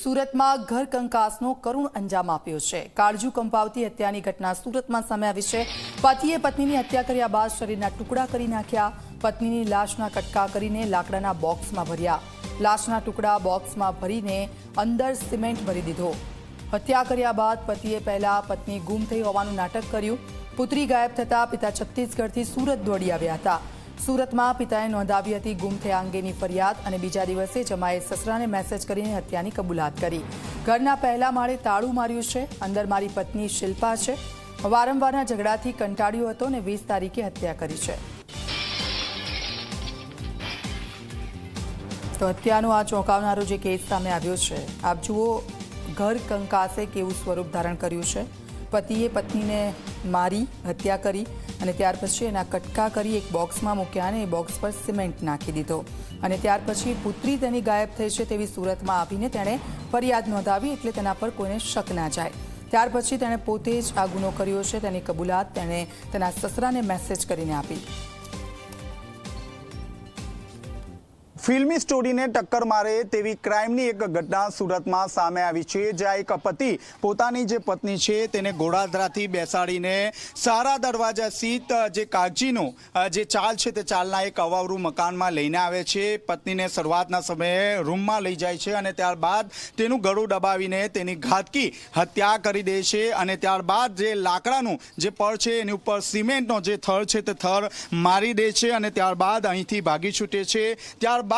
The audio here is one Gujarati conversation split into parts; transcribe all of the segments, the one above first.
સુરતમાં ઘર કંકાસનો કરુણ અંજામ આપ્યો છે। કાળજુ કંપાવતી હત્યાની ઘટના સુરતમાં સામે આવી છે। પતિએ પત્નીની હત્યા કર્યા બાદ શરીરના ટુકડા કરી નાખ્યા। પત્નીની લાશના કટકા કરીને લાકડાના બોક્સમાં ભર્યા। લાશના ટુકડા બોક્સમાં ભરીને અંદર સિમેન્ટ ભરી દીધો। હત્યા કર્યા બાદ પતિએ પહેલા પત્ની ગુમ થઈ હોવાનું નાટક કર્યું। પુત્રી ગાયબ થતા પિતા છત્તીસગઢથી સુરત દોડી આવ્યા હતા। સુરતમાં પિતાએ નોંધાવી હતી ગુમ થયા અંગેની ફરિયાદ અને બીજા દિવસે જમાએ સસરાને મેસેજ કરીને હત્યાની કબૂલાત કરી। ઘરના પહેલા માળે તાળું માર્યું છે। અંદર મારી પત્ની શિલ્પા છે। વારંવારના ઝઘડાથી કંટાળ્યો હતો અને 20 તારીખે હત્યા કરી છે। તો હત્યાનો આ ચોંકાવનારો જે કેસ સામે આવ્યો છે, આપ જુઓ ઘર કંકાસે કેવું સ્વરૂપ ધારણ કર્યું છે। પતિએ પત્નીને મારી હત્યા કરી અને ત્યાર પછી એના કટકા કરી એક બોક્સમાં મૂક્યા અને એ બોક્સ પર સિમેન્ટ નાખી દીધો અને ત્યાર પછી પુત્રી તેની ગાયબ થઈ છે તેવી સુરતમાં આવીને તેણે ફરિયાદ નોંધાવી એટલે તેના પર કોઈને શક ના જાય। ત્યાર પછી તેણે પોતે જ આ ગુનો કર્યો છે તેની કબૂલાત તેણે તેના સસરાને મેસેજ કરીને આપી। ફિલ્મી સ્ટોરીને ટક્કર મારે તેવી ક્રાઇમની એક ઘટના સુરતમાં સામે આવી છે, જ્યાં એક પતિ પોતાની જે પત્ની છે તેને ઘોડાદરાથી બેસાડીને સારા દરવાજા સ્થિત જે કાગજીનું જે ચાલ છે તે ચાલના એક અવાવરું મકાનમાં લઈને આવે છે। પત્નીને શરૂઆતના સમયે રૂમમાં લઈ જાય છે અને ત્યારબાદ તેનું ગળું દબાવીને તેની ઘાતકી હત્યા કરી દે છે અને ત્યારબાદ જે લાકડાનું જે પડ છે એની ઉપર સિમેન્ટનો જે થર છે તે થર મારી દે છે અને ત્યારબાદ અહીંથી ભાગી છૂટે છે। ત્યારબાદ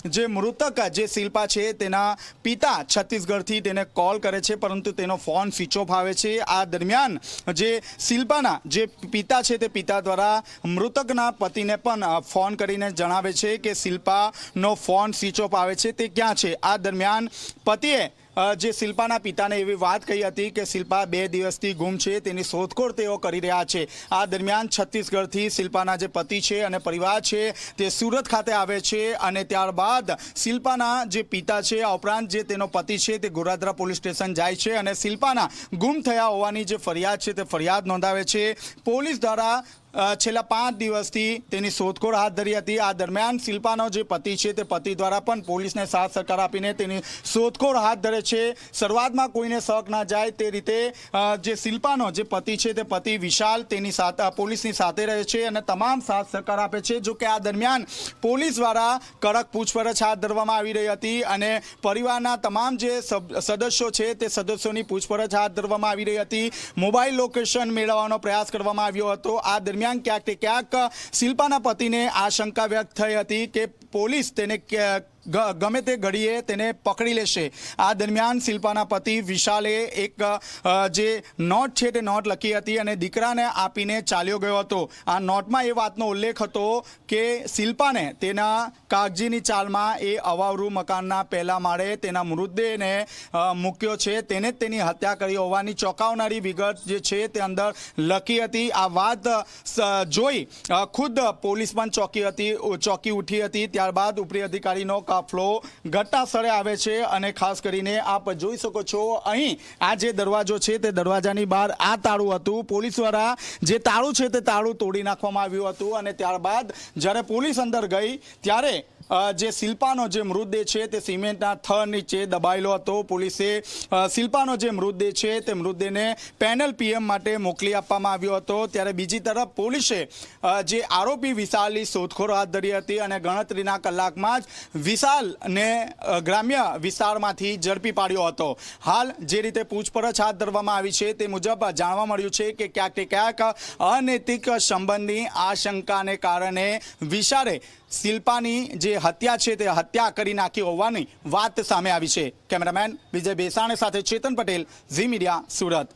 જે મૃતક જે શિલ્પા છે તેના પિતા છત્તીસગઢથી તેને કોલ કરે છે, પરંતુ તેનો ફોન સ્વિચ ઓફ આવે છે। આ દરમિયાન જે શિલ્પાના જે પિતા છે તે પિતા દ્વારા મૃતકના પતિને પણ ફોન કરીને જણાવે છે કે શિલ્પાનો ફોન સ્વિચ ઓફ આવે છે, તે ક્યાં છે। આ દરમિયાન પતિએ જે શિલ્પાના પિતાને એવી વાત કહી હતી કે શિલ્પા 2 દિવસથી ગુમ છે, તેની શોધખોળ તેઓ કરી રહ્યા છે। આ દરમિયાન છત્તીસગઢથી શિલ્પાના જે પતિ છે અને પરિવાર છે તે સુરત ખાતે આવે છે અને ત્યારબાદ શિલ્પાના જે પિતા છે આ ઉપરાંત જે તેનો પતિ છે તે ગોરાદરા પોલીસ સ્ટેશન જાય છે અને શિલ્પાના ગુમ થયા હોવાની જે ફરિયાદ છે તે ફરિયાદ નોંધાવે છે। પોલીસ દ્વારા છેલ્લા 5 દિવસથી તેની શોધખોળ હાથ ધરી હતી। આ દરમિયાન શિલ્પાનો જે પતિ છે તે પતિ દ્વારા પણ પોલીસને સાથ સહકાર આપીને તેની શોધખોળ હાથ ધરે છે। શરૂઆતમાં કોઈને શક ના જાય તે રીતે જે શિલ્પાનો જે પતિ છે તે પતિ વિશાલ તેની સાથે પોલીસની સાથે રહે છે અને તમામ સાથ સહકાર આપે છે। જો કે આ દરમિયાન પોલીસ દ્વારા કડક પૂછપરછ હાથ ધરવામાં આવી રહી હતી અને પરિવારના તમામ જે સદસ્યો છે તે સદસ્યોની પૂછપરછ હાથ ધરવામાં આવી રહી હતી। મોબાઈલ લોકેશન મેળવવાનો પ્રયાસ કરવામાં આવ્યો હતો। આ દરમિયાન ક્યાંક તે ક્યાંક શિલ્પાના પતિને આશંકા વ્યક્ત થઈ હતી કે પોલીસ તેને ગમે તે ઘડીએ તેને પકડી લેશે। આ દરમિયાન શિલ્પાના પતિ વિશાલે એક જે નોટ છે તે નોટ લખી હતી અને દીકરાને આપીને ચાલ્યો ગયો હતો। આ નોટમાં એ વાતનો ઉલ્લેખ હતો કે શિલ્પાને તેના કાગજીની ચાલમાં એ અવાવરું મકાનના પહેલા માળે તેના મૃતદેહને મૂક્યો છે, તેને જ તેની હત્યા કરી હોવાની ચોંકાવનારી વિગત જે છે તે અંદર લખી હતી। આ વાત જોઈ ખુદ પોલીસ પણ ચોંકી ઉઠી હતી। ત્યારબાદ ઉપરી અધિકારીનો કાફલો ઘટના સ્થળે આવે છે અને ખાસ કરીને આપ જોઈ શકો છો અહીં આ જે દરવાજો છે તે દરવાજાની બહાર આ તાળું હતું। પોલીસ દ્વારા જે તાળું છે તે તાળું તોડી નાખવામાં આવ્યું હતું અને ત્યારબાદ જ્યારે પોલીસ અંદર ગઈ ત્યારે જે શિલ્પાનો જે મૃતદેહ છે તે સિમેન્ટના થર નીચે દબાયેલો હતો। પોલીસે શિલ્પાનો જે મૃતદેહ છે તે મૃતદેહને પેનલ પીએમ માટે મોકલી આપવામાં આવ્યો હતો। ત્યારે બીજી તરફ પોલીસે જે આરોપી વિશાલની શોધખોળ હાથ ધરી હતી અને ગણતરીના કલાકમાં જ વિશાલને ગ્રામ્ય વિસ્તારમાંથી ઝડપી પાડ્યો હતો। હાલ જે રીતે પૂછપરછ હાથ ધરવામાં આવી છે તે મુજબ જાણવા મળ્યું છે કે ક્યાંક ને ક્યાંક અનૈતિક સંબંધની આશંકાને કારણે વિશાલે શિલ્પાની જે હત્યા છે તે હત્યા કરી નાખી હોવાની વાત સામે આવી છે। કેમેરામેન વિજય બેસાણે સાથે ચેતન પટેલ, ઝી મીડિયા, સુરત।